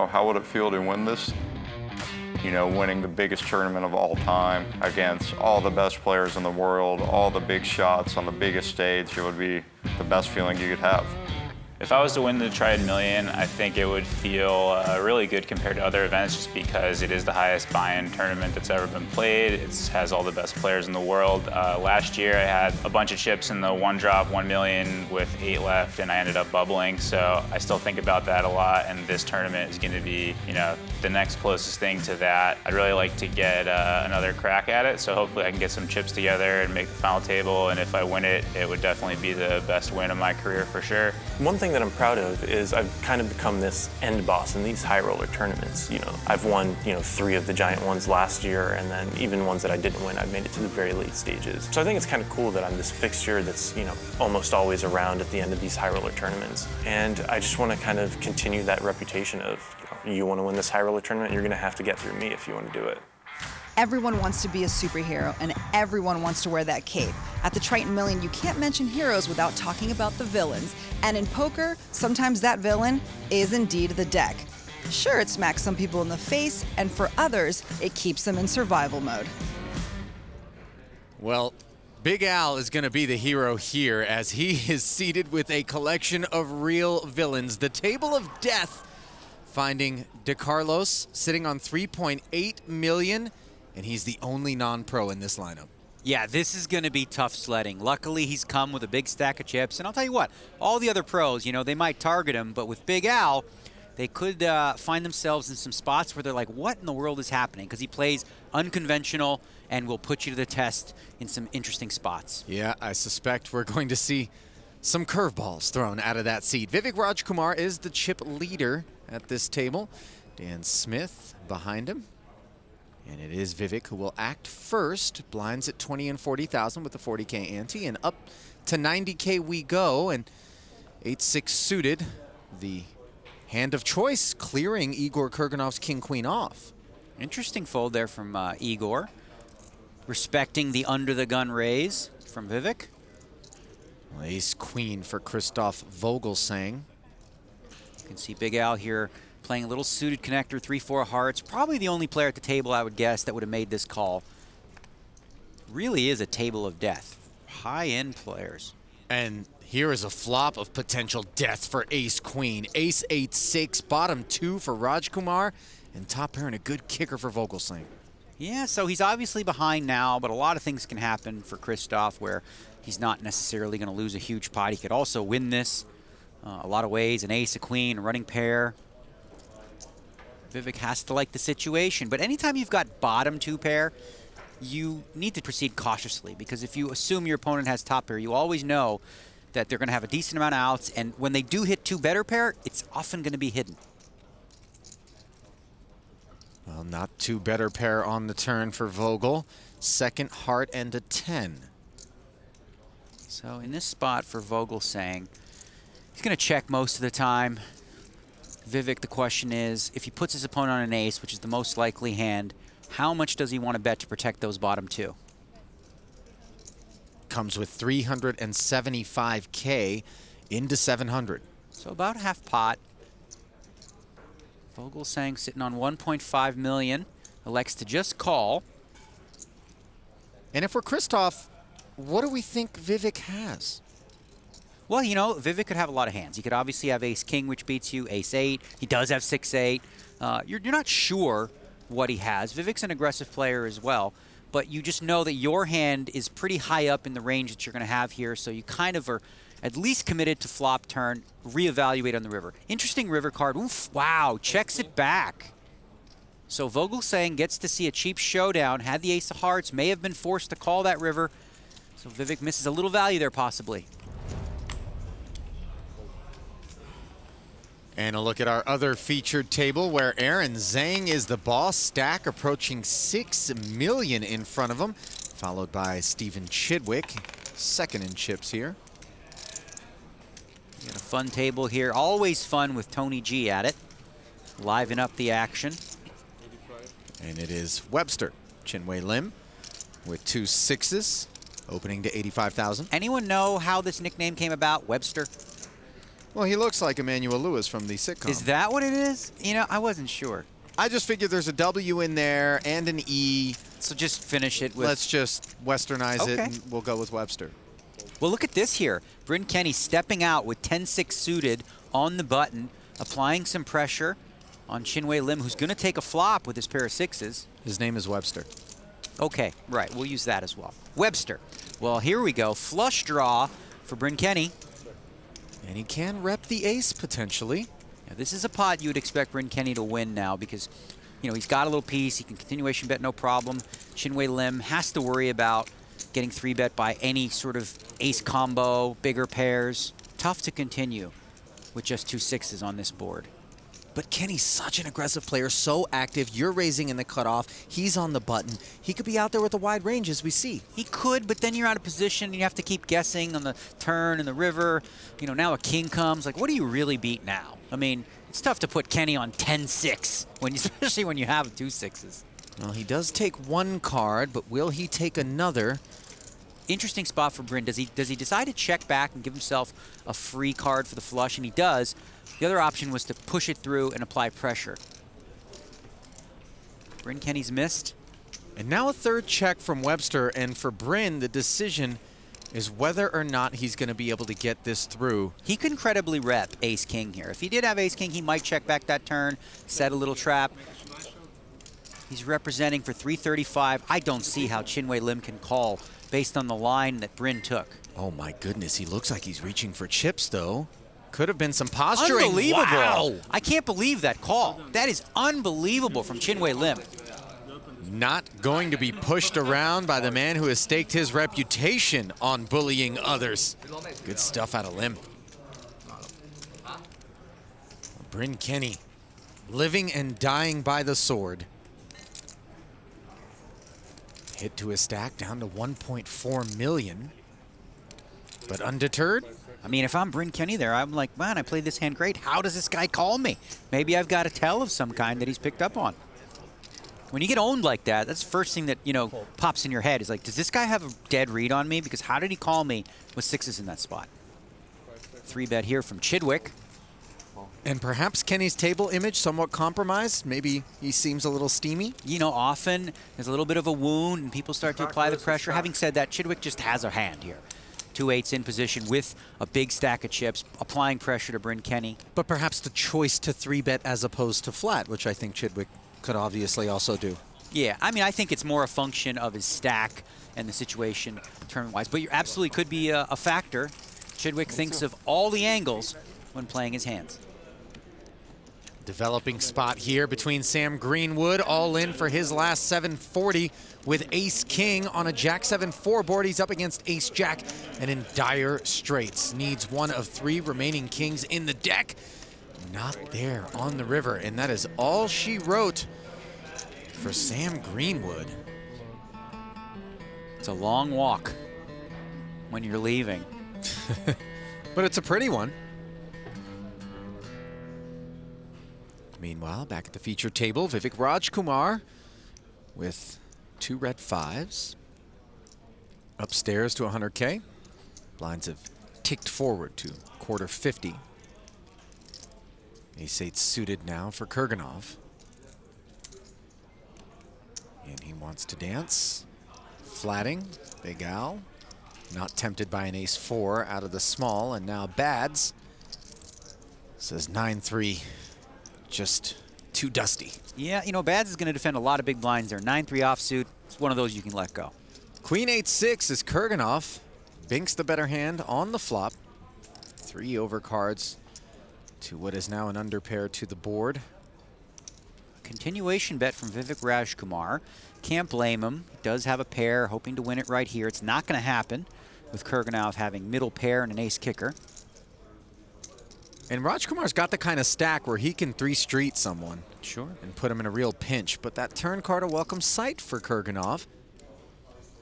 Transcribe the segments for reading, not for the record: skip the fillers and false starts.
oh, how would it feel to win this? You know, winning the biggest tournament of all time against all the best players in the world, all the big shots on the biggest stage, it would be the best feeling you could have. If I was to win the Triton Million, I think it would feel really good compared to other events just because it is the highest buy-in tournament that's ever been played. It has all the best players in the world. Last year I had a bunch of chips in the one drop, 1 million with 8 left, and I ended up bubbling. So I still think about that a lot, and this tournament is going to be, you know, the next closest thing to that. I'd really like to get another crack at it, so hopefully I can get some chips together and make the final table, and if I win it, it would definitely be the best win of my career for sure. One thing that I'm proud of is I've kind of become this end boss in these high roller tournaments. You know, I've won, 3 of the giant ones last year, and then even ones that I didn't win, I've made it to the very late stages. So I think it's kind of cool that I'm this fixture that's, almost always around at the end of these high roller tournaments. And I just want to kind of continue that reputation of, you want to win this high roller tournament, you're going to have to get through me if you want to do it. Everyone wants to be a superhero, and everyone wants to wear that cape. At the Triton Million, you can't mention heroes without talking about the villains. And in poker, sometimes that villain is indeed the deck. Sure, it smacks some people in the face, and for others, it keeps them in survival mode. Well, Big Al is going to be the hero here as he is seated with a collection of real villains. The Table of Death, finding DeCarlos sitting on 3.8 million. And he's the only non-pro in this lineup. Yeah, this is going to be tough sledding. Luckily, he's come with a big stack of chips. And I'll tell you what, all the other pros, they might target him. But with Big Al, they could find themselves in some spots where they're like, what in the world is happening? Because he plays unconventional and will put you to the test in some interesting spots. Yeah, I suspect we're going to see some curveballs thrown out of that seat. Vivek Rajkumar is the chip leader at this table. Dan Smith behind him. And it is Vivek who will act first. Blinds at 20 and 40,000 with the 40K ante. And up to 90K we go. And 8-6 suited. The hand of choice clearing Igor Kurganov's king-queen off. Interesting fold there from Igor. Respecting the under-the-gun raise from Vivek. Well, ace-queen for Christoph Vogelsang. You can see Big Al here playing a little suited connector, 3-4 hearts. Probably the only player at the table, I would guess, that would have made this call. Really is a table of death. High-end players. And here is a flop of potential death for ace-queen. Ace-8-6, bottom 2 for Rajkumar, and top pair and a good kicker for Vogelsang. Yeah, so he's obviously behind now, but a lot of things can happen for Christoph where he's not necessarily going to lose a huge pot. He could also win this a lot of ways, an ace, a queen, a running pair. Vivek has to like the situation, but anytime you've got bottom 2 pair, you need to proceed cautiously because if you assume your opponent has top pair, you always know that they're going to have a decent amount of outs, and when they do hit 2 better pair, it's often going to be hidden. Well, not 2 better pair on the turn for Vogel. Second heart and a 10. So in this spot for Vogelsang, he's going to check most of the time. Vivek, the question is, if he puts his opponent on an ace, which is the most likely hand, how much does he want to bet to protect those bottom 2? Comes with 375K into 700. So about half pot. Vogelsang sitting on 1.5 million, elects to just call. And if we're Christoph, what do we think Vivek has? Well, Vivek could have a lot of hands. He could obviously have ace-king, which beats you, ace-8. He does have 6-8. You're not sure what he has. Vivek's an aggressive player as well, but you just know that your hand is pretty high up in the range that you're going to have here, so you kind of are at least committed to flop turn, reevaluate on the river. Interesting river card. Oof, wow, checks it back. So Vogelsang gets to see a cheap showdown, had the ace of hearts, may have been forced to call that river. So Vivek misses a little value there possibly. And a look at our other featured table where Aaron Zhang is the boss. Stack approaching 6 million in front of him, followed by Stephen Chidwick, second in chips here. Got a fun table here. Always fun with Tony G at it. Liven up the action. And it is Webster, Chinwei Lim, with 2 6s, opening to 85,000. Anyone know how this nickname came about, Webster? Well, he looks like Emmanuel Lewis from the sitcom. Is that what it is? You know, I wasn't sure. I just figured there's a W in there and an E. So just finish it with... Let's just westernize it, Okay. and we'll go with Webster. Well, look at this here. Bryn Kenny stepping out with 10-6 suited on the button, applying some pressure on Chinwei Lim, who's going to take a flop with his pair of sixes. His name is Webster. Okay, right. We'll use that as well. Webster. Well, here we go. Flush draw for Bryn Kenny. And he can rep the ace, potentially. Now, this is a pot you would expect Bryn Kenny to win now because, you know, he's got a little piece. He can continuation bet, no problem. Chinwei Lim has to worry about getting 3-bet by any sort of ace combo, bigger pairs. Tough to continue with just 2 sixes on this board. But Kenny's such an aggressive player, so active. You're raising in the cutoff. He's on the button. He could be out there with a wide range, as we see. He could, but then you're out of position and you have to keep guessing on the turn and the river. You know, now a king comes. Like, what do you really beat now? I mean, it's tough to put Kenny on 10-6, especially when you have 2 sixes. Well, he does take one card, but will he take another? Interesting spot for Bryn. Does he decide to check back and give himself a free card for the flush? And he does. The other option was to push it through and apply pressure. Bryn Kenny's missed. And now a third check from Webster, and for Bryn, the decision is whether or not he's going to be able to get this through. He can credibly rep ace-king here. If he did have ace-king, he might check back that turn, set a little trap. He's representing for 335. I don't see how Chinwei Lim can call based on the line that Bryn took. Oh my goodness, he looks like he's reaching for chips, though. Could have been some posturing. Unbelievable. Wow. I can't believe that call. That is unbelievable from Chinwei Lim. Not going to be pushed around by the man who has staked his reputation on bullying others. Good stuff out of Lim. Bryn Kenny, living and dying by the sword. Hit to his stack, down to 1.4 million. But undeterred. I mean, if I'm Bryn Kenny there, I'm like, man, I played this hand great. How does this guy call me? Maybe I've got a tell of some kind that he's picked up on. When you get owned like that, that's the first thing that, you know, pops in your head is like, does this guy have a dead read on me? Because how did he call me with sixes in that spot? 3-bet here from Chidwick. And perhaps Kenny's table image somewhat compromised. Maybe he seems a little steamy. You know, often there's a little bit of a wound and people start to apply the pressure. Having said that, Chidwick just has a hand here. 2-8s in position with a big stack of chips, applying pressure to Bryn Kenny. But perhaps the choice to 3-bet as opposed to flat, which I think Chidwick could obviously also do. Yeah, I mean, I think it's more a function of his stack and the situation tournament-wise. But you absolutely could be a factor. Chidwick thinks of all the angles when playing his hands. Developing spot here between Sam Greenwood, all in for his last 740 with ace-king on a jack-7-4 board. He's up against ace-jack and in dire straits. Needs one of 3 remaining kings in the deck. Not there on the river, and that is all she wrote for Sam Greenwood. It's a long walk when you're leaving. But it's a pretty one. Meanwhile, back at the feature table, Vivek Rajkumar with 2 red 5s. Upstairs to 100K. Blinds have ticked forward to quarter 50. Ace-8 suited now for Kurganov. And he wants to dance. Flatting, Big Al. Not tempted by an ace-4 out of the small, and now Bads says 9-3. Just too dusty. Yeah, you know, Bads is going to defend a lot of big blinds there. 9-3 offsuit. It's one of those you can let go. Queen 8-6 is Kurganov. Binks the better hand on the flop. 3 overcards to what is now an underpair to the board. Continuation bet from Vivek Rajkumar. Can't blame him. He does have a pair, hoping to win it right here. It's not going to happen with Kurganov having middle pair and an ace kicker. And Rajkumar's got the kind of stack where he can 3-street someone. Sure. And put him in a real pinch. But that turn card a welcome sight for Kurganov.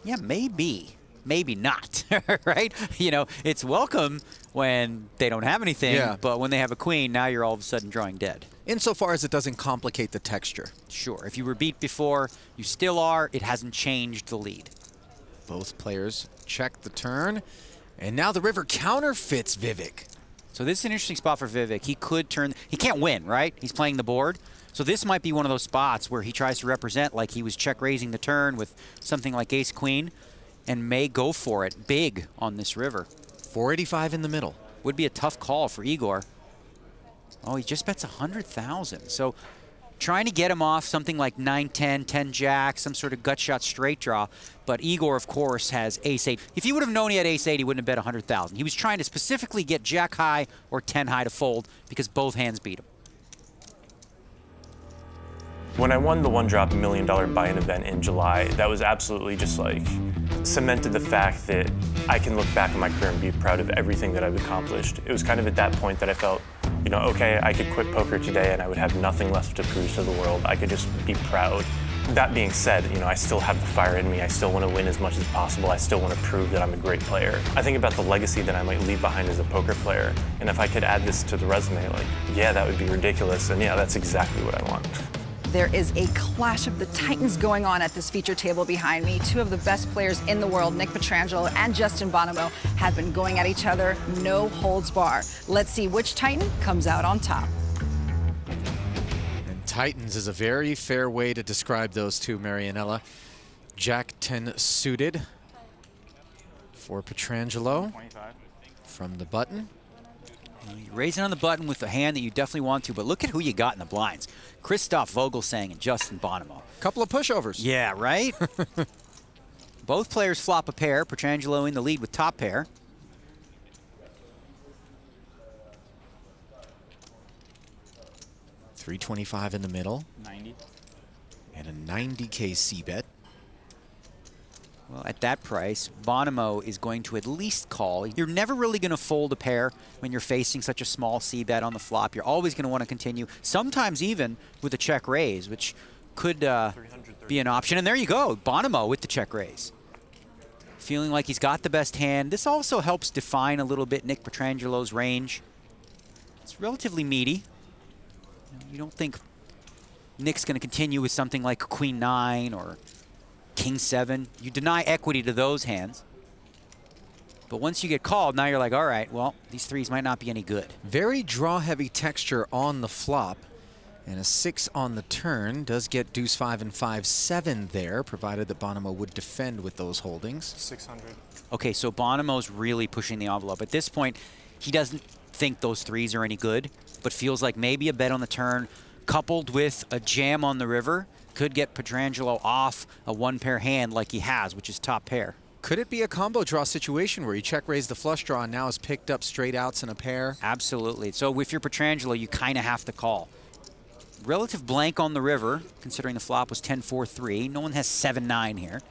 Yeah, maybe. Maybe not, right? You know, it's welcome when they don't have anything, Yeah. but when they have a queen, now you're all of a sudden drawing dead. Insofar as it doesn't complicate the texture. Sure. If you were beat before, you still are. It hasn't changed the lead. Both players check the turn. And now the river counterfeits Vivek. So this is an interesting spot for Vivek. He could turn, he can't win, right? He's playing the board. So this might be one of those spots where he tries to represent like he was check raising the turn with something like ace queen and may go for it big on this river. 485 in the middle. Would be a tough call for Igor. Oh, he just bets 100,000. So trying to get him off something like 9-10, 10-jack, some sort of gut shot straight draw. But Igor, of course, has ace-8. If he would have known he had ace-8, he wouldn't have bet 100,000. He was trying to specifically get jack high or 10 high to fold because both hands beat him. When I won the $1 million buy-in event in July, that was absolutely just like cemented the fact that I can look back on my career and be proud of everything that I've accomplished. It was kind of at that point that I felt, you know, okay, I could quit poker today and I would have nothing left to prove to the world. I could just be proud. That being said, you know, I still have the fire in me. I still want to win as much as possible. I still want to prove that I'm a great player. I think about the legacy that I might leave behind as a poker player. And if I could add this to the resume, like, yeah, that would be ridiculous. And yeah, that's exactly what I want. There is a clash of the titans going on at this feature table behind me. Two of the best players in the world, Nick Petrangelo and Justin Bonomo, have been going at each other, no holds bar. Let's see which titan comes out on top. And titans is a very fair way to describe those two, Marianella. Jack 10 suited for Petrangelo from the button. You're raising on the button with a hand that you definitely want to, but look at who you got in the blinds. Christoph Vogelsang and Justin Bonomo. Couple of pushovers. Yeah, right? Both players flop a pair. Petrangelo in the lead with top pair. $325 in the middle. 90. And a 90K c-bet. Well, at that price, Bonomo is going to at least call. You're never really going to fold a pair when you're facing such a small c-bet on the flop. You're always going to want to continue, sometimes even with a check raise, which could be an option. And there you go, Bonomo with the check raise. Feeling like he's got the best hand. This also helps define a little bit Nick Petrangelo's range. It's relatively meaty. You don't think Nick's going to continue with something like Queen 9 or King 7. You deny equity to those hands. But once you get called, now you're like, all right, well, these threes might not be any good. Very draw-heavy texture on the flop. And a 6 on the turn does get deuce 5 and 5-7 there, provided that Bonomo would defend with those holdings. 600. Okay, so Bonomo's really pushing the envelope. At this point, he doesn't think those threes are any good, but feels like maybe a bet on the turn coupled with a jam on the river could get Petrangelo off a one-pair hand like he has, which is top pair. Could it be a combo draw situation where you check raise the flush draw and now has picked up straight outs in a pair? Absolutely. So if you're Petrangelo, you kind of have to call. Relative blank on the river, considering the flop was 10-4-3. No one has 7-9 here.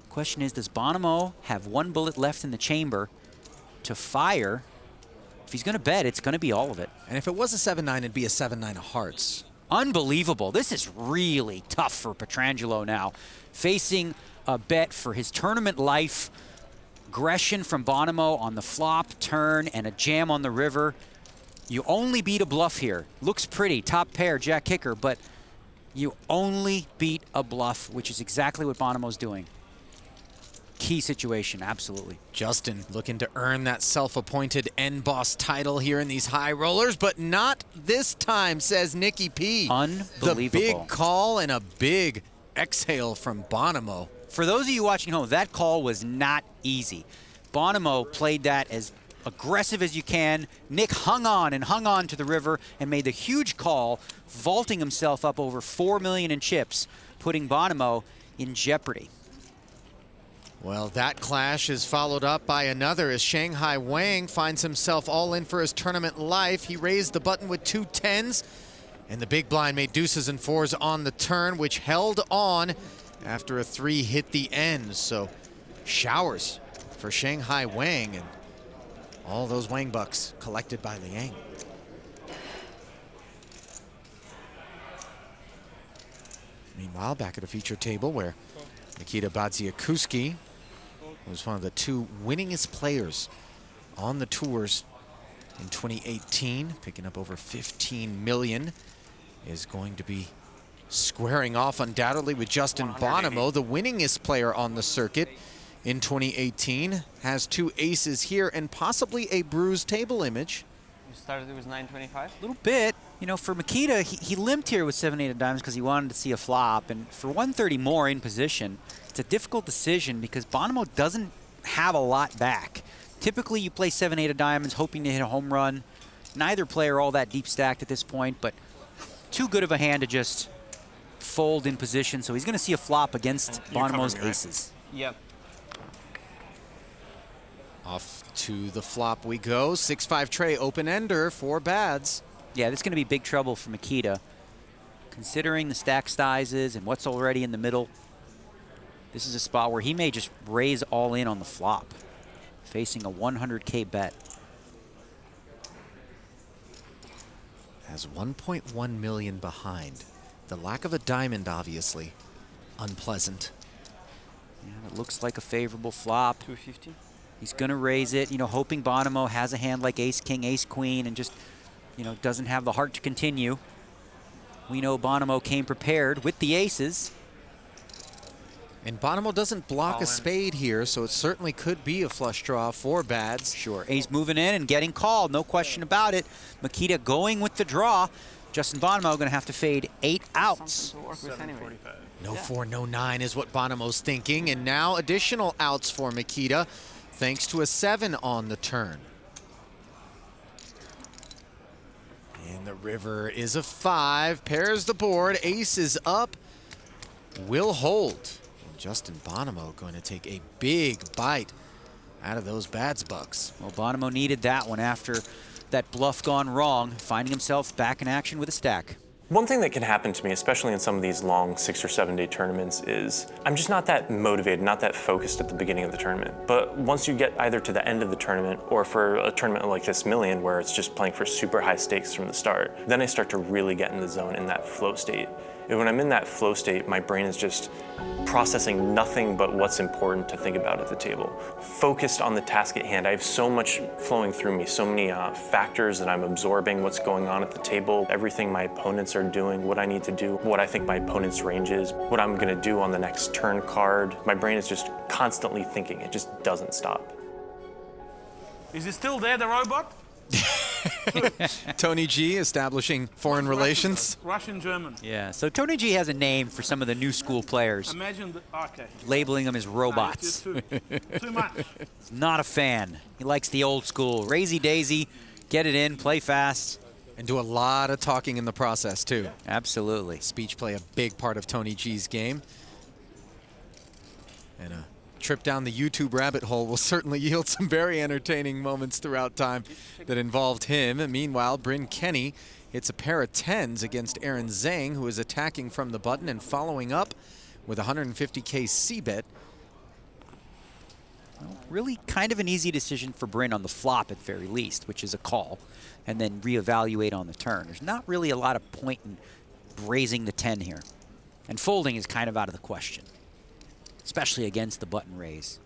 Question is, does Bonomo have one bullet left in the chamber to fire? If he's going to bet, it's going to be all of it. And if it was a 7-9, it'd be a 7-9 of hearts. Unbelievable. This is really tough for Petrangelo now. Facing a bet for his tournament life. Aggression from Bonomo on the flop, turn, and a jam on the river. You only beat a bluff here. Looks pretty, top pair, jack kicker, but you only beat a bluff, which is exactly what Bonomo's doing. Key situation, absolutely. Justin looking to earn that self-appointed end boss title here in these high rollers, but not this time, says Nicky P. Unbelievable. The big call and a big exhale from Bonomo. For those of you watching home, that call was not easy. Bonomo played that as aggressive as you can. Nick hung on to the river and made the huge call, vaulting himself up over 4 million in chips, putting Bonomo in jeopardy. Well, that clash is followed up by another as Shanghai Wang finds himself all in for his tournament life. He raised the button with 2 10s, and the big blind made deuces and 4s on the turn, which held on after a 3 hit the end. So showers for Shanghai Wang, and all those Wang bucks collected by Liang. Meanwhile, back at a feature table where Nikita Badziakuski was one of the 2 winningest players on the tours in 2018, picking up over 15 million, is going to be squaring off undoubtedly with Justin Bonomo, the winningest player on the circuit in 2018. Has 2 aces here and possibly a bruised table image. You started with 925? A little bit. You know, for Makita, he limped here with 7-8 of diamonds because he wanted to see a flop. And for 130 more in position, it's a difficult decision because Bonomo doesn't have a lot back. Typically, you play 7-8 of diamonds hoping to hit a home run. Neither player all that deep stacked at this point, but too good of a hand to just fold in position. So he's going to see a flop against Bonomo's aces. Yep. Off to the flop we go. 6-5 tray, open-ender for Bads. Yeah, this is going to be big trouble for Makita. Considering the stack sizes and what's already in the middle, this is a spot where he may just raise all in on the flop, facing a 100K bet. Has 1.1 million behind. The lack of a diamond, obviously, unpleasant. Yeah, it looks like a favorable flop. 250? He's going to raise it, you know, hoping Bonomo has a hand like ace-king, ace-queen, and just, you know, doesn't have the heart to continue. We know Bonomo came prepared with the aces. And Bonomo doesn't block a spade here, so it certainly could be a flush draw for Bads. Sure, ace moving in and getting called, no question about it. Makita going with the draw. Justin Bonomo going to have to fade 8 outs. To work with anyway. No 4, no 9 is what Bonomo's thinking, and now additional outs for Makita, thanks to a 7 on the turn. And the river is a 5, pairs the board, ace is up, will hold. And Justin Bonomo going to take a big bite out of those Bads bucks. Well, Bonomo needed that one after that bluff gone wrong, finding himself back in action with a stack. One thing that can happen to me, especially in some of these long 6 or 7 day tournaments, is I'm just not that motivated, not that focused at the beginning of the tournament. But once you get either to the end of the tournament or for a tournament like this Million where it's just playing for super high stakes from the start, then I start to really get in the zone in that flow state. And when I'm in that flow state, my brain is just processing nothing but what's important to think about at the table. Focused on the task at hand. I have so much flowing through me, so many factors that I'm absorbing, what's going on at the table, everything my opponents are doing, what I need to do, what I think my opponent's range is, what I'm gonna do on the next turn card. My brain is just constantly thinking. It just doesn't stop. Is he still there, the robot? Tony G establishing foreign relations. Russian-German. Yeah, so Tony G has a name for some of the new school players, Imagine the, okay. labeling them as robots. No, it's just too much. Not a fan. He likes the old school. Raisy daisy, get it in, play fast. And do a lot of talking in the process, too. Absolutely. Speech play a big part of Tony G's game. And a trip down the YouTube rabbit hole will certainly yield some very entertaining moments throughout time that involved him. And meanwhile, Bryn Kenny hits a pair of 10s against Aaron Zhang, who is attacking from the button and following up with 150K C-bet. Well, really kind of an easy decision for Bryn on the flop at very least, which is a call, and then reevaluate on the turn. There's not really a lot of point in raising the 10 here. And folding is kind of out of the question, especially against the button raise.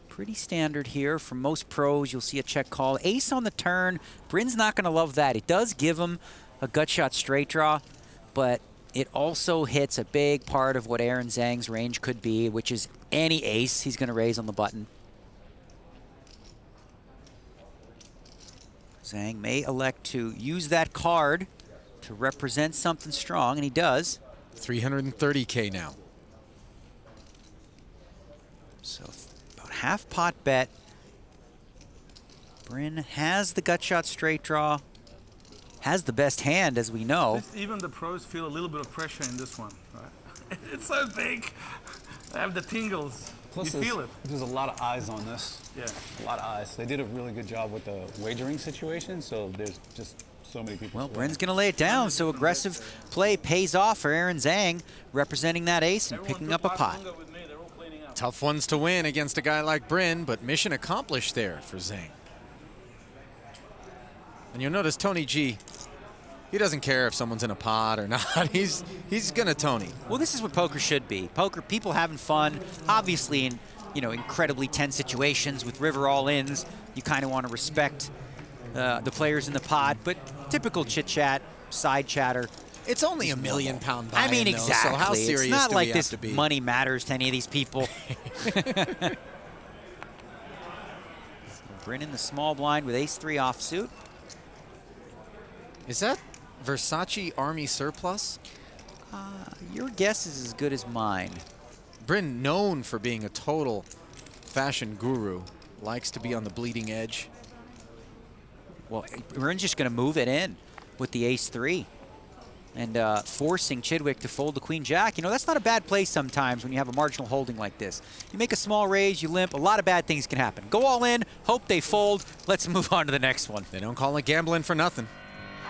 Pretty standard here. For most pros, you'll see a check call. Ace on the turn. Bryn's not going to love that. It does give him a gut shot straight draw, but it also hits a big part of what Aaron Zhang's range could be, which is any ace he's going to raise on the button. Zhang may elect to use that card to represent something strong, and he does. 330K now. So about half pot bet. Bryn has the gut shot straight draw, has the best hand, as we know. Even the pros feel a little bit of pressure in this one, right? It's so big. I have the tingles. Plus you feel it. There's a lot of eyes on this. Yeah. A lot of eyes. They did a really good job with the wagering situation, so there's just so many people. Well, Bryn's going to lay it down, so aggressive play pays off for Aaron Zhang, representing that ace and Everyone picking up took a pot. longer with me. They're all cleaning up. Tough ones to win against a guy like Bryn, but mission accomplished there for Zhang. And you'll notice Tony G, he doesn't care if someone's in a pot or not. He's gonna Tony. Well, this is what poker should be. Poker, people having fun, obviously in, you know, incredibly tense situations with river all-ins. You kind of want to respect the players in the pot, but typical chit-chat, side chatter, It's only a £1 million buy-in, I mean, though, exactly. so how serious it's not do like we have this to be? money matters to any of these people. Bryn in the small blind with ace-3 offsuit. Is that Versace Army surplus? Your guess is as good as mine. Bryn, known for being a total fashion guru, likes to be on the bleeding edge. Well, Bryn's just going to move it in with the ace-3 and forcing Chidwick to fold the queen-jack. You know, that's not a bad play sometimes when you have a marginal holding like this. You make a small raise, you limp, a lot of bad things can happen. Go all in, hope they fold. Let's move on to the next one. They don't call it gambling for nothing.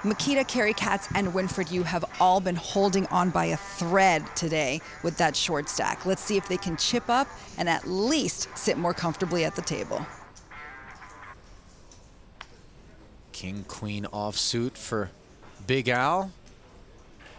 Makita, Carrie Katz, and Winfred Yu have all been holding on by a thread today with that short stack. Let's see if they can chip up and at least sit more comfortably at the table. King, queen offsuit for Big Al,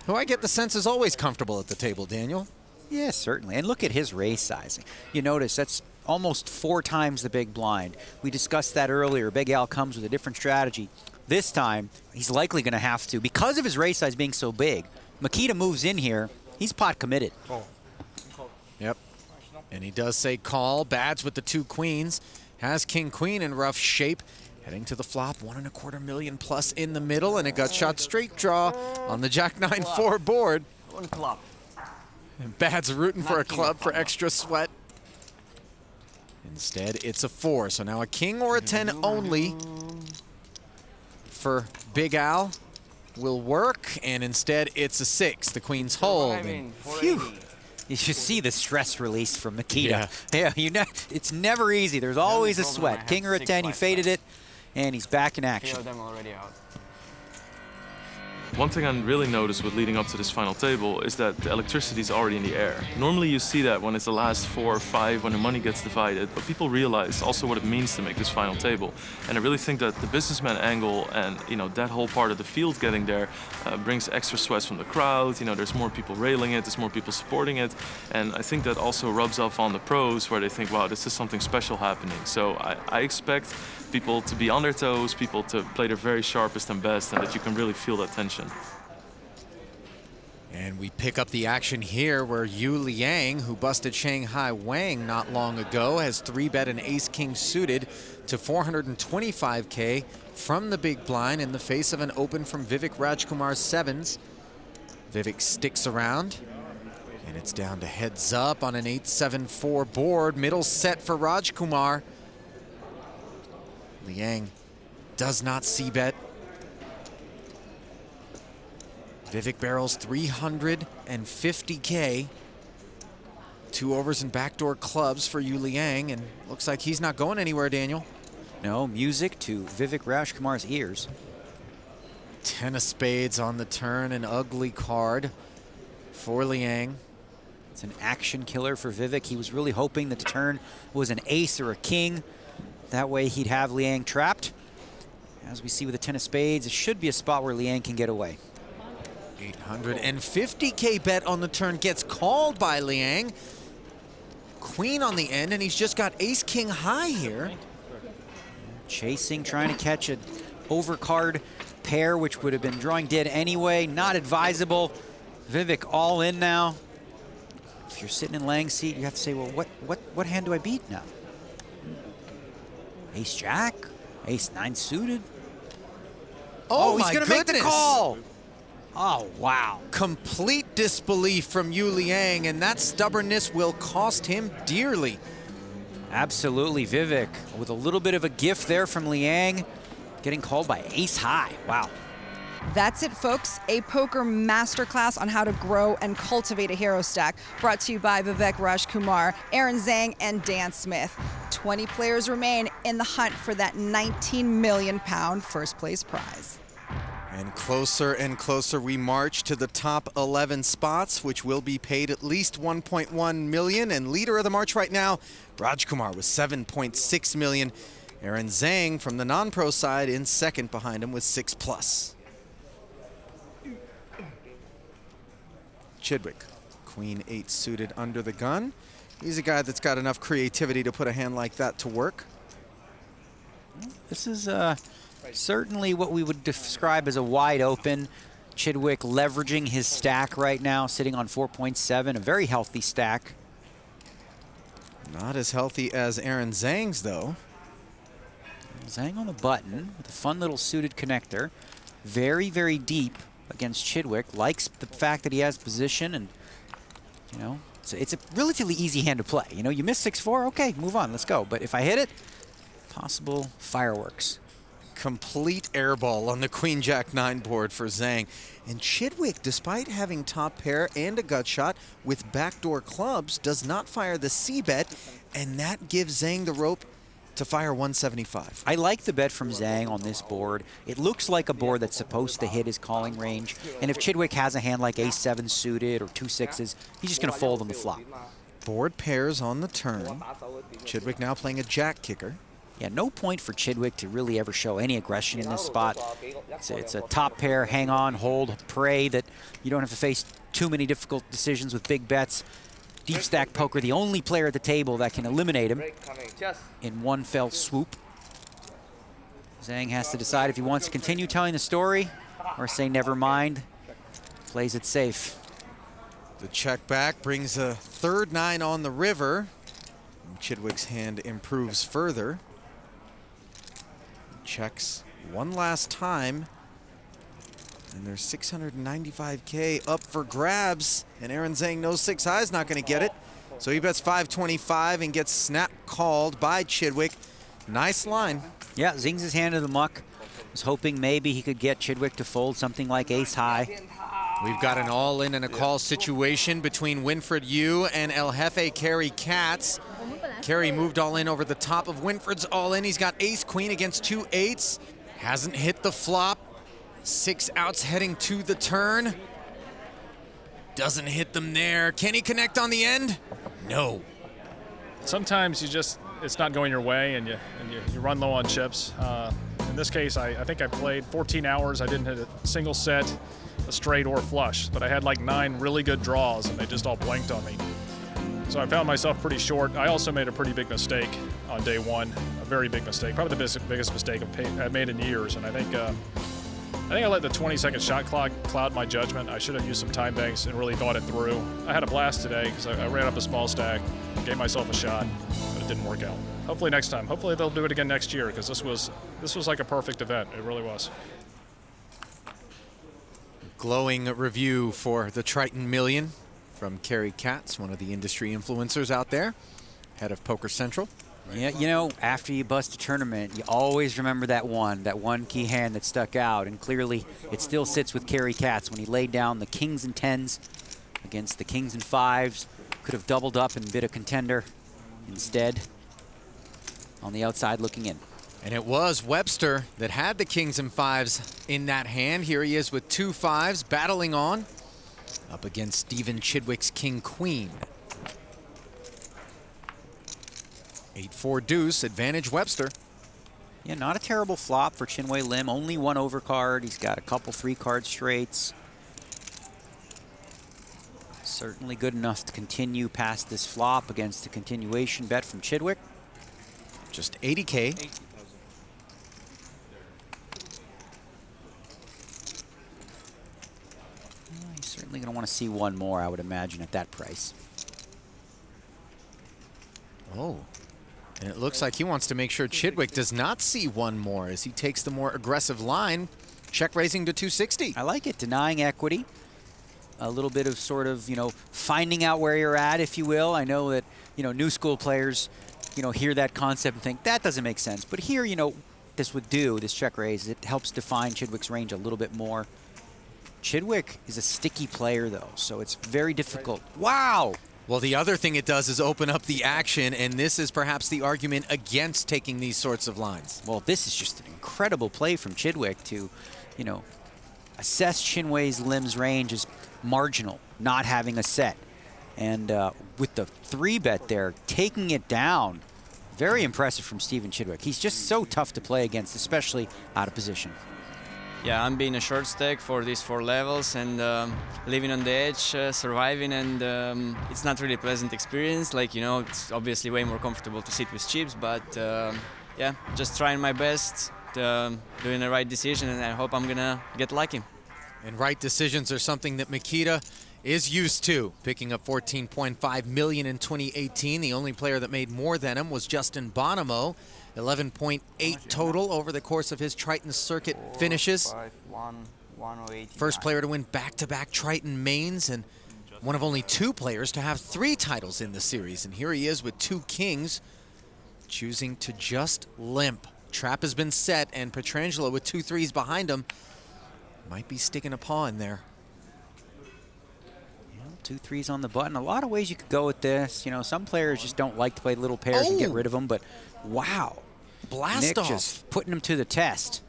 who I get the sense is always comfortable at the table, Daniel. Yeah, certainly. And look at his raise sizing. You notice that's almost 4 times the big blind. We discussed that earlier. Big Al comes with a different strategy. This time, he's likely going to have to, because of his raise size being so big, Makita moves in here, he's pot committed. Yep. And he does say call. Bads with the 2 queens. Has king, queen in rough shape. Heading to the flop, $1.25 million plus in the middle, and it got shot straight draw on the Jack 9-4 board. One club. And Bad's rooting for a club for extra sweat. Instead, it's a 4. So now a king or a 10 only for Big Al will work, and instead it's a 6. The queen's hold. Phew. You should see the stress release from Makita. Yeah, you know, it's never easy. There's always a sweat. King or a 10, he faded it, and he's back in action. Them already out. One thing I really noticed with leading up to this final table is that the electricity is already in the air. Normally you see that when it's the last 4 or 5, when the money gets divided, but people realize also what it means to make this final table. And I really think that the businessman angle and, you know, that whole part of the field getting there brings extra sweats from the crowd. You know, there's more people railing it, there's more people supporting it. And I think that also rubs off on the pros where they think, wow, this is something special happening. So I expect people to be on their toes, people to play their very sharpest and best, and that you can really feel that tension. And we pick up the action here where Yu Liang, who busted Shanghai Wang not long ago, has 3-bet an ace-king suited to 425K from the big blind in the face of an open from Vivek Rajkumar's 7s. Vivek sticks around, and it's down to heads up on an 8-7-4 board. Middle set for Rajkumar. Liang does not c-bet. Vivek barrels 350K. 2 overs and backdoor clubs for Yu Liang, and looks like he's not going anywhere, Daniel. No, music to Vivek Rajkumar's ears. 10 of spades on the turn, an ugly card for Liang. It's an action killer for Vivek. He was really hoping that the turn was an ace or a king. That way he'd have Liang trapped. As we see with the 10 of spades, it should be a spot where Liang can get away. 850K bet on the turn gets called by Liang. Queen on the end, and he's just got ace-king high here. Chasing, trying to catch an overcard pair, which would have been drawing dead anyway. Not advisable. Vivek all in now. If you're sitting in Liang's seat, you have to say, well, what hand do I beat now? Ace-jack, ace-9 suited. Oh, he's my gonna make the goodness. call. Oh, wow. Complete disbelief from Yu Liang, and that stubbornness will cost him dearly. Absolutely, Vivek with a little bit of a gift there from Liang, getting called by ace high. Wow. That's it, folks. A poker masterclass on how to grow and cultivate a hero stack, brought to you by Vivek Rajkumar, Aaron Zhang, and Dan Smith. 20 players remain in the hunt for that £19 million first place prize. And closer we march to the top 11 spots, which will be paid at least $1.1 million. And leader of the march right now, Rajkumar with $7.6 million. Aaron Zhang from the non-pro side in second behind him with 6+. Chidwick, queen 8 suited under the gun. He's a guy that's got enough creativity to put a hand like that to work. This is certainly what we would describe as a wide open. Chidwick leveraging his stack right now, sitting on 4.7, a very healthy stack. Not as healthy as Aaron Zhang's, though. Zhang on the button with a fun little suited connector. Very, very deep against Chidwick. Likes the fact that he has position, and, you know, it's a relatively easy hand to play. You know, you miss 6-4, okay, move on, let's go. But if I hit it, possible fireworks. Complete airball on the Queen Jack 9 board for Zhang. And Chidwick, despite having top pair and a gut shot with backdoor clubs, does not fire the C-bet, and that gives Zhang the rope to fire 175. I like the bet from Zhang on this board. It looks like a board that's supposed to hit his calling range, and if Chidwick has a hand like ace-7 suited or 2 6s, he's just going to fold on the flop. Board pairs on the turn. Chidwick now playing a jack kicker. Yeah, no point for Chidwick to really ever show any aggression in this spot. It's a top pair, hang on, hold, pray that you don't have to face too many difficult decisions with big bets. Deep stack poker, the only player at the table that can eliminate him in one fell swoop. Zhang has to decide if he wants to continue telling the story or say never mind, plays it safe. The check back brings a third 9 on the river. Chidwick's hand improves further. Checks one last time. And there's 695K up for grabs. And Aaron Zhang knows 6 high is not going to get it. So he bets 525 and gets snap called by Chidwick. Nice line. Yeah, zings his hand to the muck. Was hoping maybe he could get Chidwick to fold something like ace high. We've got an all-in and a call situation between Winfred Yu and El Jefe Kerry Katz. Kerry moved all in over the top of Winfred's all in. He's got ace-queen against 2 8s. Hasn't hit the flop. 6 outs heading to the turn. Doesn't hit them there. Can he connect on the end? No. Sometimes it's not going your way and you run low on chips. In this case, I think I played 14 hours. I didn't hit a single set, a straight or flush, but I had like 9 really good draws and they just all blanked on me. So I found myself pretty short. I also made a pretty big mistake on day 1, a very big mistake, probably the biggest mistake I've made in years. And I think I let the 20-second shot clock cloud my judgment. I should have used some time banks and really thought it through. I had a blast today because I ran up a small stack, gave myself a shot, but it didn't work out. Hopefully next time. Hopefully they'll do it again next year because this was like a perfect event. It really was. Glowing review for the Triton Million from Kerry Katz, one of the industry influencers out there, head of Poker Central. Yeah, you know, after you bust a tournament, you always remember that one key hand that stuck out, and clearly it still sits with Kerry Katz when he laid down the kings and 10s against the kings and 5s. Could have doubled up and bid a contender. Instead, on the outside looking in. And it was Webster that had the kings and 5s in that hand. Here he is with 2 5s battling on up against Stephen Chidwick's king-queen. 8-4 deuce, advantage Webster. Yeah, not a terrible flop for Chinwei Lim. Only 1 overcard. He's got a couple 3-card straights. Certainly good enough to continue past this flop against a continuation bet from Chidwick. Just 80K. He's certainly going to want to see 1 more, I would imagine, at that price. Oh. And it looks like he wants to make sure Chidwick does not see 1 more as he takes the more aggressive line, check raising to 260. I like it, denying equity. A little bit of sort of, you know, finding out where you're at, if you will. I know that, you know, new school players, you know, hear that concept and think that doesn't make sense. But here, you know, this would do, this check raise, it helps define Chidwick's range a little bit more. Chidwick is a sticky player, though, so it's very difficult. Wow! Well, the other thing it does is open up the action, and this is perhaps the argument against taking these sorts of lines. Well, this is just an incredible play from Chidwick to, you know, assess Chinwei Lim's range as marginal, not having a set. And with the 3-bet there, taking it down, very impressive from Stephen Chidwick. He's just so tough to play against, especially out of position. Yeah, I'm being a short stack for these 4 levels and living on the edge, surviving, and it's not really a pleasant experience. Like, you know, it's obviously way more comfortable to sit with chips, but yeah, just trying my best, doing the right decision, and I hope I'm gonna get lucky. And right decisions are something that Mikita is used to, picking up 14.5 million in 2018. The only player that made more than him was Justin Bonomo, 11.8 total over the course of his Triton circuit finishes. First player to win back-to-back Triton mains, and one of only 2 players to have 3 titles in the series. And here he is with 2 kings, choosing to just limp. Trap has been set, and Pietrangelo with 2 threes behind him might be sticking a paw in there. 2 threes on the button. A lot of ways you could go with this. You know, some players just don't like to play little pairs and get rid of them, but wow. Blast Nick off. just putting him to the test.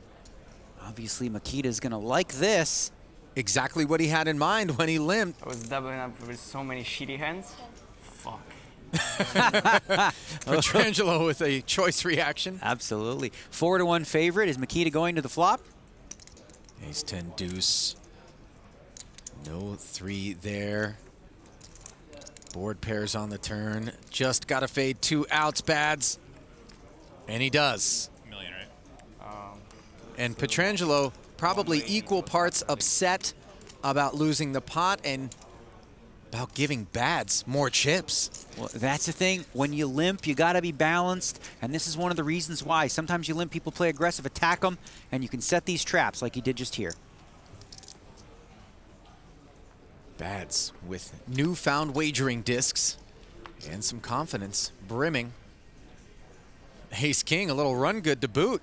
Obviously, Mikita's going to like this. Exactly what he had in mind when he limped. I was doubling up with so many shitty hands. Fuck. Pietrangelo with a choice reaction. Absolutely. 4-1 favorite. Is Mikita going to the flop? Ace 10 deuce. No 3 there. Board pairs on the turn. Just got to fade 2 outs, Bads. And he does. Million, right? And Pietrangelo probably equal parts upset about losing the pot and about giving Bads more chips. Well, that's the thing. When you limp, you got to be balanced, and this is one of the reasons why. Sometimes you limp, people play aggressive, attack them, and you can set these traps like he did just here. Bads with newfound wagering discs and some confidence brimming. Ace King, a little run good to boot.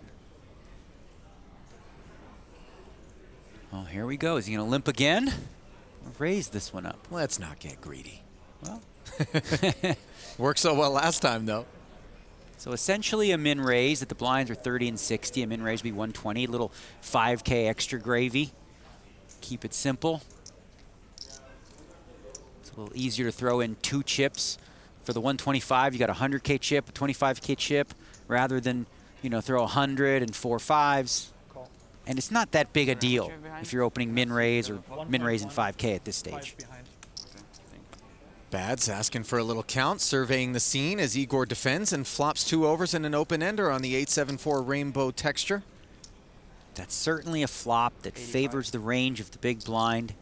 Well, here we go. Is he going to limp again? Raise this one up. Let's not get greedy. Well, worked so well last time, though. So essentially a min raise that the blinds are 30 and 60. A min raise would be 120. A little 5K extra gravy. Keep it simple. It's a little easier to throw in 2 chips. For the 125, you got a 100K chip, a 25K chip, rather than, you know, throw 100 and 4 5s. And it's not that big a deal if you're opening min raise or min raise and 5K at this stage. Bads asking for a little count, surveying the scene as Igor defends and flops 2 overs and an open ender on the 8-7-4 rainbow texture. That's certainly a flop that favors the range of the big blind.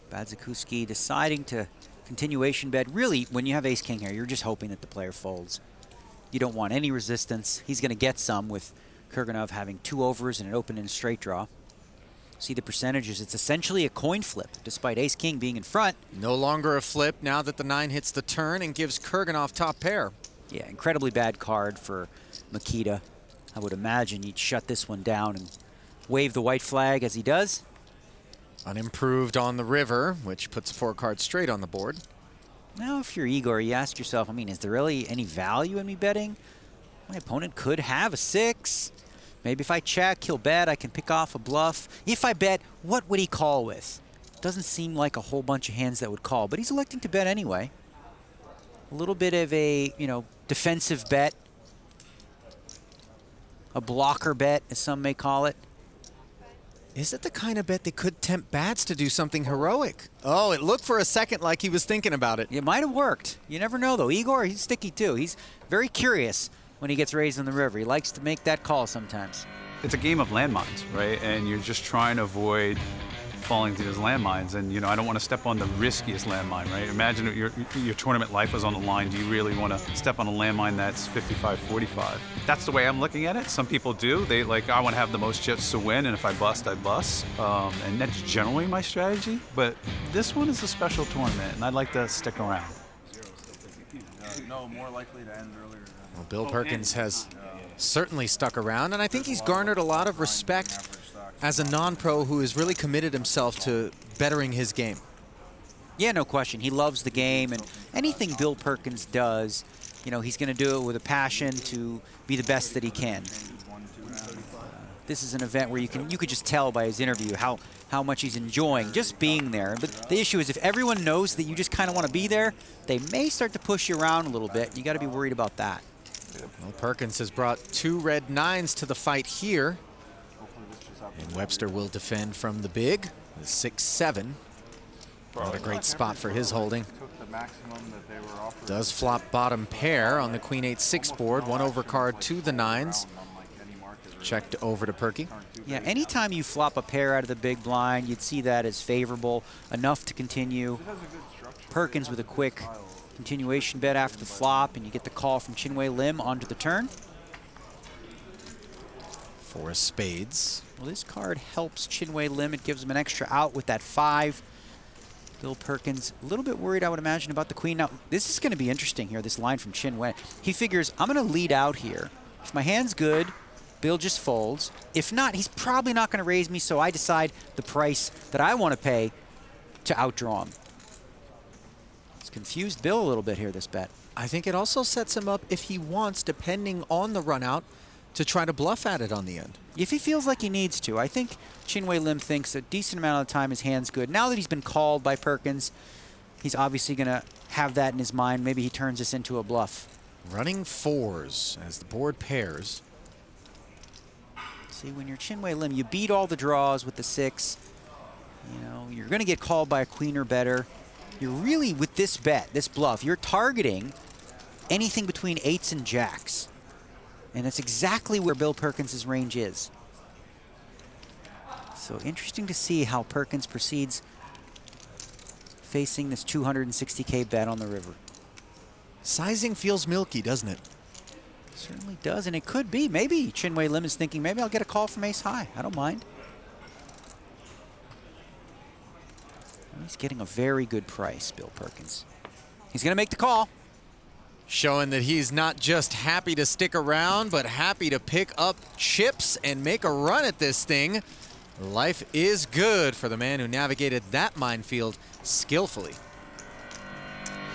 Badzikuski deciding to continuation bet. Really, when you have ace king here, you're just hoping that the player folds. You don't want any resistance. He's going to get some with Kurganov having 2 overs and an open and straight draw. See the percentages. It's essentially a coin flip, despite ace king being in front. No longer a flip now that the 9 hits the turn and gives Kurganov top pair. Yeah, incredibly bad card for Mikita. I would imagine he'd shut this one down and wave the white flag as he does. Unimproved on the river, which puts 4 cards straight on the board. Now, if you're Igor, you ask yourself, I mean, is there really any value in me betting? My opponent could have a 6. Maybe if I check, he'll bet. I can pick off a bluff. If I bet, what would he call with? Doesn't seem like a whole bunch of hands that would call, but he's electing to bet anyway. A little bit of a, you know, defensive bet. A blocker bet, as some may call it. Is it the kind of bet that could tempt Bads to do something heroic? Oh, it looked for a second like he was thinking about it. It might have worked. You never know, though. Igor, he's sticky, too. He's very curious when he gets raised on the river. He likes to make that call sometimes. It's a game of landmines, right? And you're just trying to avoid falling through those landmines. And, you know, I don't want to step on the riskiest landmine, right? Imagine your tournament life was on the line. Do you really want to step on a landmine that's 55-45? That's the way I'm looking at it. Some people do. They like, I want to have the most chips to win, and if I bust, I bust. And that's generally my strategy. But this one is a special tournament, and I'd like to stick around. No, more likely to end earlier. Well, Bill Perkins has certainly stuck around, and I think he's garnered a lot of respect as a non-pro who has really committed himself to bettering his game. Yeah, no question. He loves the game, and anything Bill Perkins does, you know, he's going to do it with a passion to be the best that he can. This is an event where you could just tell by his interview how much he's enjoying just being there. But the issue is if everyone knows that you just kind of want to be there, they may start to push you around a little bit. You got to be worried about that. Well, Perkins has brought 2 red 9s to the fight here. And Webster will defend from the big, the 6-7. Not a great spot for his holding. Does flop bottom pair on the Queen 8-6 board, 1 overcard to the 9s. checked over to Perky. Yeah, anytime you flop a pair out of the big blind, you'd see that as favorable, enough to continue. Perkins with a quick continuation bet after the flop, and you get the call from Chinwei Lim onto the turn. 4 of spades. Well, this card helps Chinwei Lim. It gives him an extra out with that 5. Bill Perkins, a little bit worried, I would imagine, about the queen. Now, this is going to be interesting here, this line from Chinwei. He figures, I'm going to lead out here. If my hand's good, Bill just folds. If not, he's probably not going to raise me, so I decide the price that I want to pay to outdraw him. It's confused Bill a little bit here, this bet. I think it also sets him up, if he wants, depending on the run out, to try to bluff at it on the end. If he feels like he needs to. I think Chinwei Lim thinks a decent amount of the time his hand's good. Now that he's been called by Perkins, he's obviously going to have that in his mind. Maybe he turns this into a bluff. Running 4s as the board pairs. See, when you're Chinwei Lim, you beat all the draws with the 6. You know, you're going to get called by a queen or better. You're really, with this bet, this bluff, you're targeting anything between 8s and jacks. And that's exactly where Bill Perkins' range is. So interesting to see how Perkins proceeds facing this 260K bet on the river. Sizing feels milky, doesn't it? Certainly does, and it could be. Maybe Chinwei Lim is thinking, maybe I'll get a call from ace high. I don't mind. He's getting a very good price, Bill Perkins. He's going to make the call. Showing that he's not just happy to stick around, but happy to pick up chips and make a run at this thing. Life is good for the man who navigated that minefield skillfully.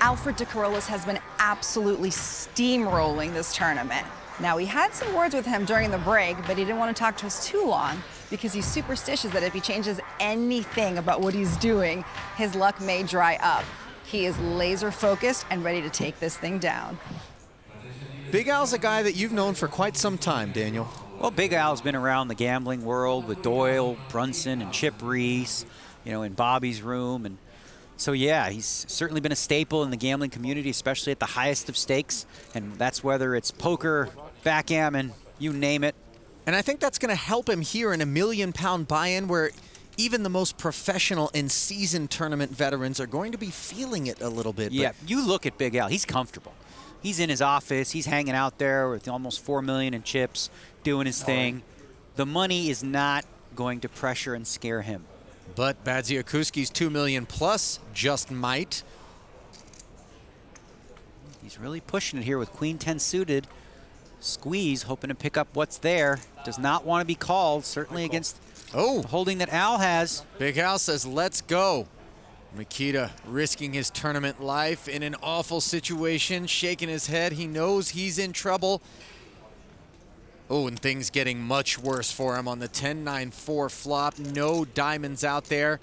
Alfred de Carolus has been absolutely steamrolling this tournament. Now, we had some words with him during the break, but he didn't want to talk to us too long because he's superstitious that if he changes anything about what he's doing, his luck may dry up. He is laser focused and ready to take this thing down. Big Al's a guy that you've known for quite some time, Daniel. Well, Big Al's been around the gambling world with Doyle, Brunson, and Chip Reese, you know, in Bobby's room. And so, yeah, he's certainly been a staple in the gambling community, especially at the highest of stakes. And that's whether it's poker, backgammon, you name it. And I think that's going to help him here in a £1 million buy-in where even the most professional and seasoned tournament veterans are going to be feeling it a little bit. Yeah, you look at Big Al, he's comfortable. He's in his office, he's hanging out there with almost $4 million in chips, doing his thing. The money is not going to pressure and scare him. But Badziakuski's $2 million plus just might. He's really pushing it here with Queen 10 suited. Squeeze, hoping to pick up what's there. Does not want to be called, certainly against the holding that Al has. Big Al says, let's go. Makita risking his tournament life in an awful situation, shaking his head. He knows he's in trouble. Oh, and things getting much worse for him on the 10-9-4 flop. No diamonds out there.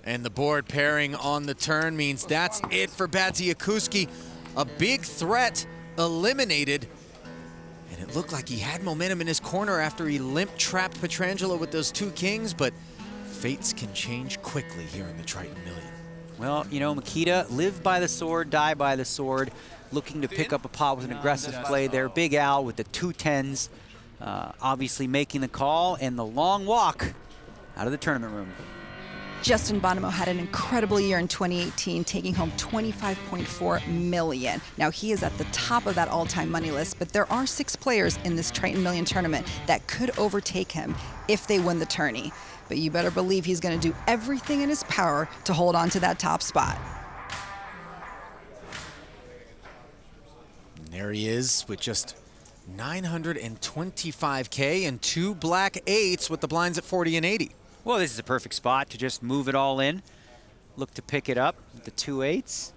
And the board pairing on the turn means that's it for Badziakuski. A big threat eliminated. And it looked like he had momentum in his corner after he limp-trapped Petrangelo with those 2 kings, but fates can change quickly here in the Triton Million. Well, you know, Makita, live by the sword, die by the sword, looking to pick up a pot with an aggressive play there. Big Al with the 2 10s, obviously making the call and the long walk out of the tournament room. Justin Bonomo had an incredible year in 2018, taking home $25.4 million. Now, he is at the top of that all-time money list, but there are 6 players in this Triton Million tournament that could overtake him if they win the tourney. But you better believe he's going to do everything in his power to hold on to that top spot. And there he is with just $925K and 2 black 8s with the blinds at 40 and 80. Well, this is a perfect spot to just move it all in. Look to pick it up with the 2 8s.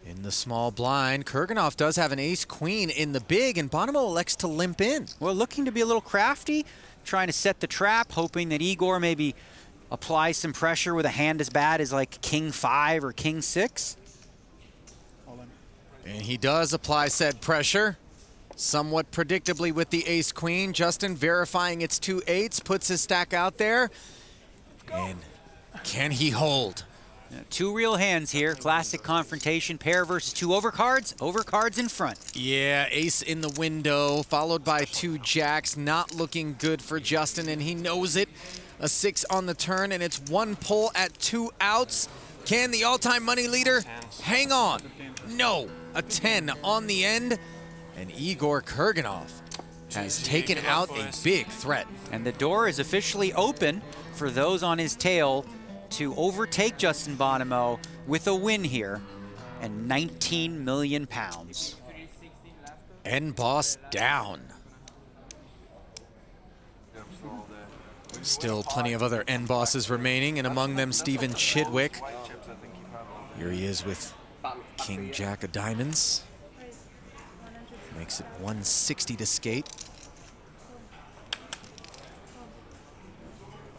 In the small blind, Kurganov does have an ace-queen in the big, and Bonomo elects to limp in. Well, looking to be a little crafty, trying to set the trap, hoping that Igor maybe applies some pressure with a hand as bad as like King 5 or King 6. And he does apply said pressure. Somewhat predictably with the ace-queen. Justin verifying it's 2 8s, puts his stack out there. And can he hold? Two real hands here. Classic confrontation. Pair versus two overcards. Overcards in front. Yeah, ace in the window, followed by two jacks. Not looking good for Justin, and he knows it. A 6 on the turn, and it's one pull at 2 outs. Can the all-time money leader hang on? No, a 10 on the end, and Igor Kurganov has taken out a big threat. And the door is officially open for those on his tail to overtake Justin Bonomo with a win here and 19 million pounds. End boss down. Still plenty of other end bosses remaining, and among them Stephen Chidwick. Here he is with King Jack of Diamonds. Makes it 160 to skate.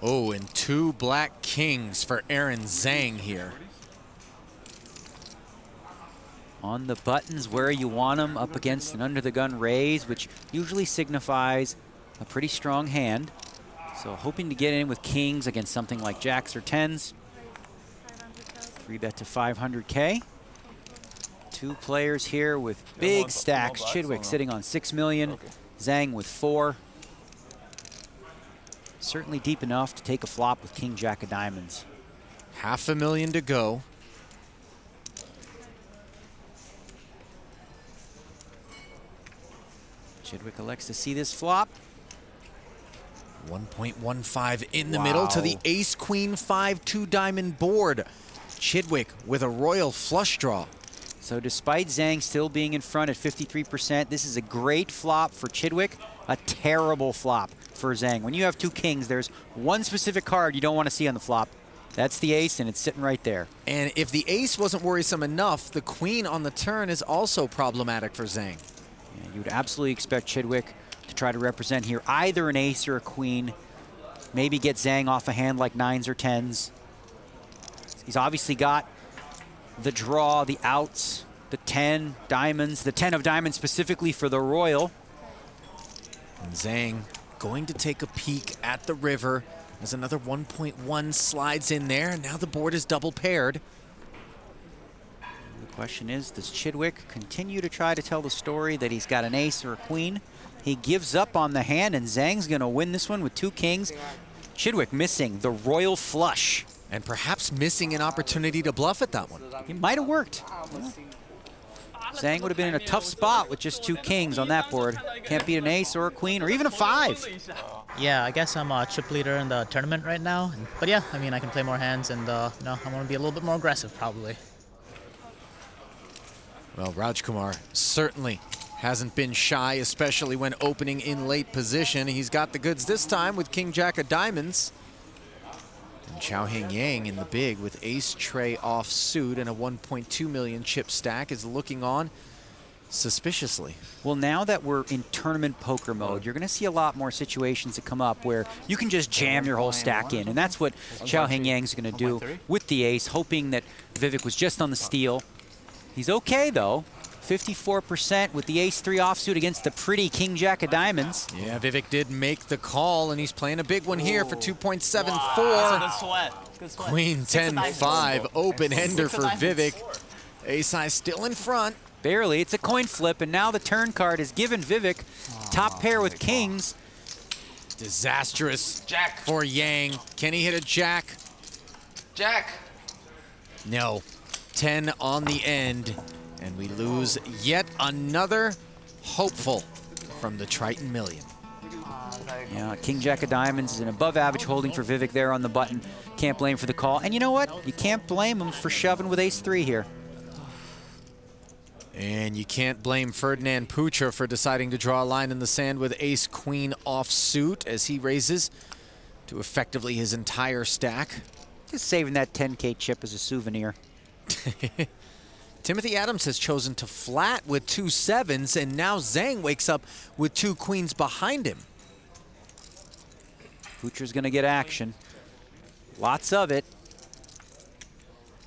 Oh, and 2 black kings for Aaron Zhang here. On the buttons where you want them, up against an under-the-gun raise, which usually signifies a pretty strong hand. So hoping to get in with kings against something like jacks or 10s. 3-bet to 500K. 2 players here with big stacks. Chidwick sitting on 6 million, Zhang with 4. Certainly deep enough to take a flop with King Jack of Diamonds. $500,000 to go. Chidwick elects to see this flop. 1.15 in the middle to the ace queen 5 2-diamond board. Chidwick with a royal flush draw. So despite Zhang still being in front at 53%, this is a great flop for Chidwick, a terrible flop for Zhang. When you have 2 kings, there's one specific card you don't want to see on the flop. That's the ace, and it's sitting right there. And if the ace wasn't worrisome enough, the queen on the turn is also problematic for Zhang. Yeah, you would absolutely expect Chidwick to try to represent here either an ace or a queen. Maybe get Zhang off a hand like 9s or 10s. He's obviously got the draw, the outs, the 10 diamonds, the 10 of diamonds specifically for the royal. And Zhang going to take a peek at the river as another 1.1 slides in there, and now the board is double paired. The question is, does Chidwick continue to try to tell the story that he's got an ace or a queen? He gives up on the hand, and Zhang's going to win this one with 2 kings. Chidwick missing the royal flush. And perhaps missing an opportunity to bluff at that one. It might have worked. Zhang would have been in a tough spot with just 2 kings on that board. Can't beat an ace or a queen or even a 5. Yeah, I guess I'm a chip leader in the tournament right now. But yeah, I mean, I can play more hands, and I want to be a little bit more aggressive, probably. Well, Rajkumar certainly hasn't been shy, especially when opening in late position. He's got the goods this time with King Jack of Diamonds. And Chao Hing Yang in the big with ace tray off suit, and a 1.2 million chip stack is looking on suspiciously. Well, now that we're in tournament poker mode, you're going to see a lot more situations that come up where you can just jam your whole stack in, and that's what Chao Hing Yang's going to do with the ace, hoping that Vivek was just on the steal. He's okay, though. 54% with the ace-3 offsuit against the pretty King Jack of Diamonds. Yeah, Vivek did make the call, and he's playing a big one here for 2.74. Wow, that's a good sweat. Good sweat. Queen 10-5, open-ender for Vivek. Ace-high still in front. Barely. It's a coin flip, and now the turn card has given Vivek top pair with kings. Disastrous Jack for Yang. Can he hit a jack? Jack. No. 10 on the end. And we lose yet another hopeful from the Triton Million. Yeah, King Jack of Diamonds is an above average holding for Vivek there on the button. Can't blame for the call. And you know what? You can't blame him for shoving with ace-3 here. And you can't blame Ferdinand Pucha for deciding to draw a line in the sand with ace-queen offsuit as he raises to effectively his entire stack. Just saving that 10K chip as a souvenir. Timothy Adams has chosen to flat with 2 7s, and now Zhang wakes up with 2 queens behind him. Pucha's going to get action. Lots of it.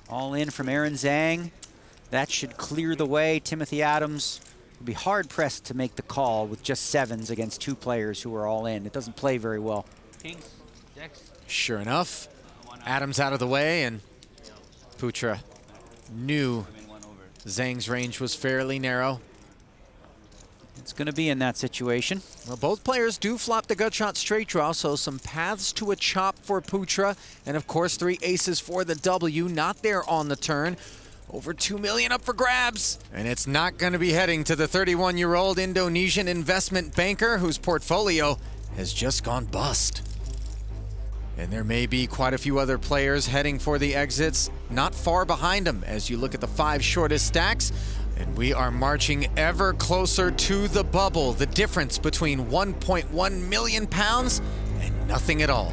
All in from Aaron Zhang. That should clear the way. Timothy Adams will be hard-pressed to make the call with just 7s against 2 players who are all in. It doesn't play very well. Kings, jacks. Sure enough, Adams out of the way, and Putra knew Zhang's range was fairly narrow. It's going to be in that situation. Well, both players do flop the gut shot straight draw, so some paths to a chop for Putra. And of course, 3 aces for the W, not there on the turn. Over 2 million up for grabs. And it's not going to be heading to the 31-year-old Indonesian investment banker whose portfolio has just gone bust. And there may be quite a few other players heading for the exits, not far behind him as you look at the 5 shortest stacks. And we are marching ever closer to the bubble, the difference between 1.1 million pounds and nothing at all.